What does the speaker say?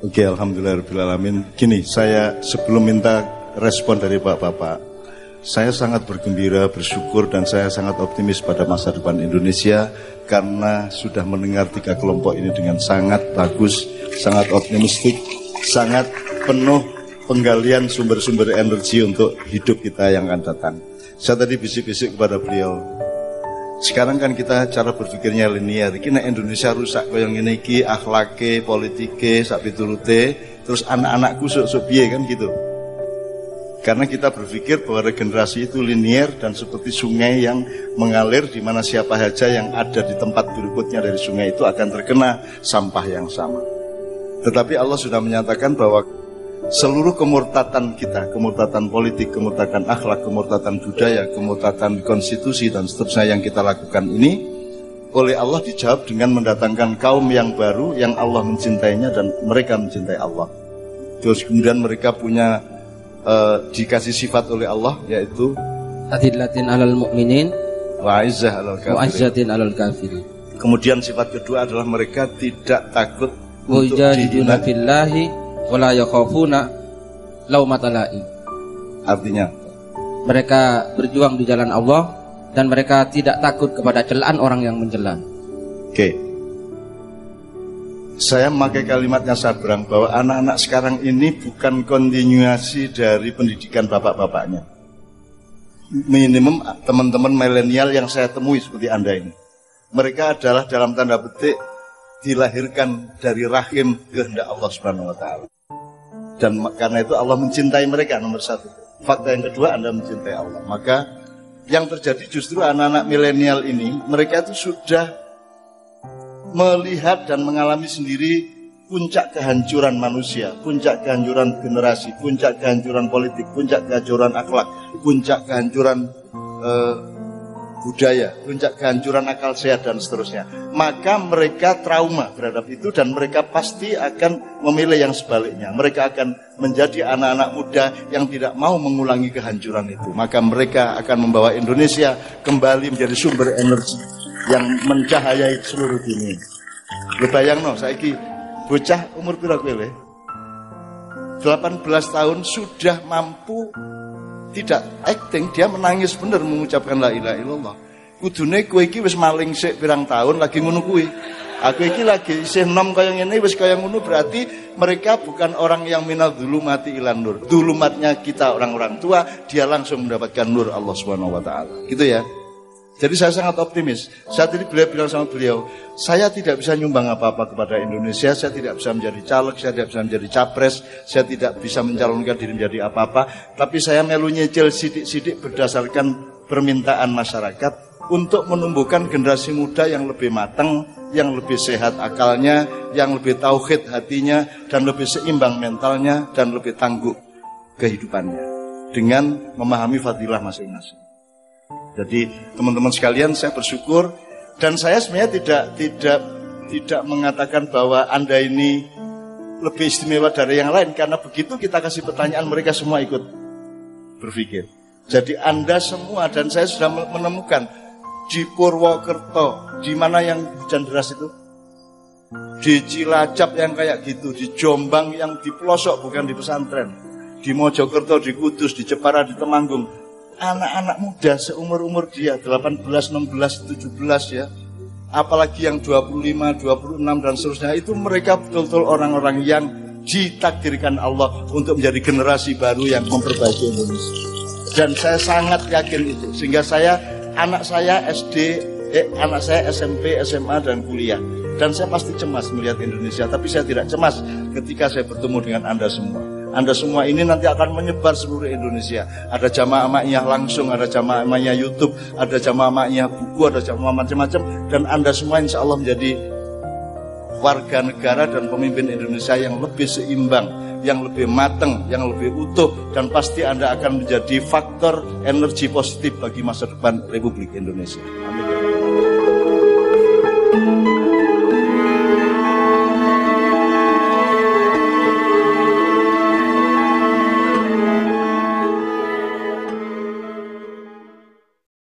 Oke, alhamdulillahirrahmanirrahim. Gini, saya sebelum minta respon dari Bapak-Bapak, saya sangat bergembira, bersyukur, dan saya sangat optimis pada masa depan Indonesia karena sudah mendengar 3 kelompok ini dengan sangat bagus, sangat optimistik, sangat penuh penggalian sumber-sumber energi untuk hidup kita yang akan datang. Saya tadi bisik-bisik kepada beliau, sekarang kan kita cara berpikirnya linear. Iki nek Indonesia rusak kaya ngene iki, akhlake, politike, sak piturute, terus anak-anakku sok-sok piye kan gitu. Karena kita berpikir bahwa regenerasi itu linear dan seperti sungai yang mengalir di mana siapa saja yang ada di tempat berikutnya dari sungai itu akan terkena sampah yang sama. Tetapi Allah sudah menyatakan bahwa seluruh kemurtatan kita, kemurtatan politik, kemurtatan akhlak, kemurtatan budaya, kemurtatan konstitusi dan seterusnya yang kita lakukan ini oleh Allah dijawab dengan mendatangkan kaum yang baru yang Allah mencintainya dan mereka mencintai Allah. Terus kemudian mereka punya dikasih sifat oleh Allah, yaitu adillatin alal mu'minin wa'izzatin alal kafirin. Kemudian sifat kedua adalah mereka tidak takut untuk wajahiduna fillahi wala yakhafuna laumata laim. Artinya mereka berjuang di jalan Allah dan mereka tidak takut kepada celaan orang yang mencela. Oke. Saya memakai kalimatnya Sabrang bahwa anak-anak sekarang ini bukan kontinuasi dari pendidikan bapak-bapaknya. Minimum teman-teman milenial yang saya temui seperti Anda ini. Mereka adalah dalam tanda petik dilahirkan dari rahim kehendak Allah Subhanahu wa taala. Dan karena itu Allah mencintai mereka, nomor 1. Fakta yang kedua, Anda mencintai Allah. Maka yang terjadi justru anak-anak milenial ini, mereka itu sudah melihat dan mengalami sendiri puncak kehancuran manusia, puncak kehancuran generasi, puncak kehancuran politik, puncak kehancuran akhlak, puncak kehancuran budaya, puncak kehancuran akal sehat dan seterusnya. Maka mereka trauma terhadap itu dan mereka pasti akan memilih yang sebaliknya. Mereka akan menjadi anak-anak muda yang tidak mau mengulangi kehancuran itu. Maka mereka akan membawa Indonesia kembali menjadi sumber energi yang mencahayai seluruh dunia. Lu bayangno saiki bocah umur pira kowe le? 18 tahun sudah mampu tidak acting, dia menangis bener mengucapkan la ilaha illallah. Kudune kowe iki wis maling sik pirang tahun lagi ngono kuwi. Aku iki lagi isih nom kaya ngene wis kaya ngono, berarti mereka bukan orang yang minal dzulumati ilan nur. Dzulumatnya kita orang-orang tua, dia langsung mendapatkan nur Allah Subhanahu wa taala. Gitu ya. Jadi saya sangat optimis. Saat ini beliau bilang sama beliau, saya tidak bisa nyumbang apa-apa kepada Indonesia, saya tidak bisa menjadi caleg, saya tidak bisa menjadi capres, saya tidak bisa mencalonkan diri menjadi apa-apa, tapi saya melu nyicil sidik-sidik berdasarkan permintaan masyarakat untuk menumbuhkan generasi muda yang lebih matang, yang lebih sehat akalnya, yang lebih tauhid hatinya, dan lebih seimbang mentalnya, dan lebih tangguh kehidupannya dengan memahami fadilah masing-masing. Jadi teman-teman sekalian, saya bersyukur dan saya sebenarnya tidak mengatakan bahwa Anda ini lebih istimewa dari yang lain, karena begitu kita kasih pertanyaan mereka semua ikut berpikir. Jadi Anda semua dan saya sudah menemukan di Purwokerto, di mana yang hujan deras itu, di Cilacap yang kayak gitu, di Jombang yang di pelosok bukan di pesantren, di Mojokerto, di Kudus, di Jepara, di Temanggung. Anak-anak muda seumur-umur dia 18, 16, 17 ya. Apalagi yang 25, 26 dan seterusnya, itu mereka betul-betul orang-orang yang ditakdirkan Allah untuk menjadi generasi baru yang memperbaiki Indonesia. Dan saya sangat yakin itu. Sehingga anak saya SD, anak saya SMP, SMA dan kuliah. Dan saya pasti cemas melihat Indonesia, tapi saya tidak cemas ketika saya bertemu dengan Anda semua. Anda semua ini nanti akan menyebar seluruh Indonesia. Ada jamaah ma'iyah langsung, ada jamaah ma'iyah YouTube, ada jamaah ma'iyah buku, ada jamaah macam-macam. Dan Anda semua insya Allah menjadi warga negara dan pemimpin Indonesia yang lebih seimbang, yang lebih matang, yang lebih utuh. Dan pasti Anda akan menjadi faktor energi positif bagi masa depan Republik Indonesia. Amin.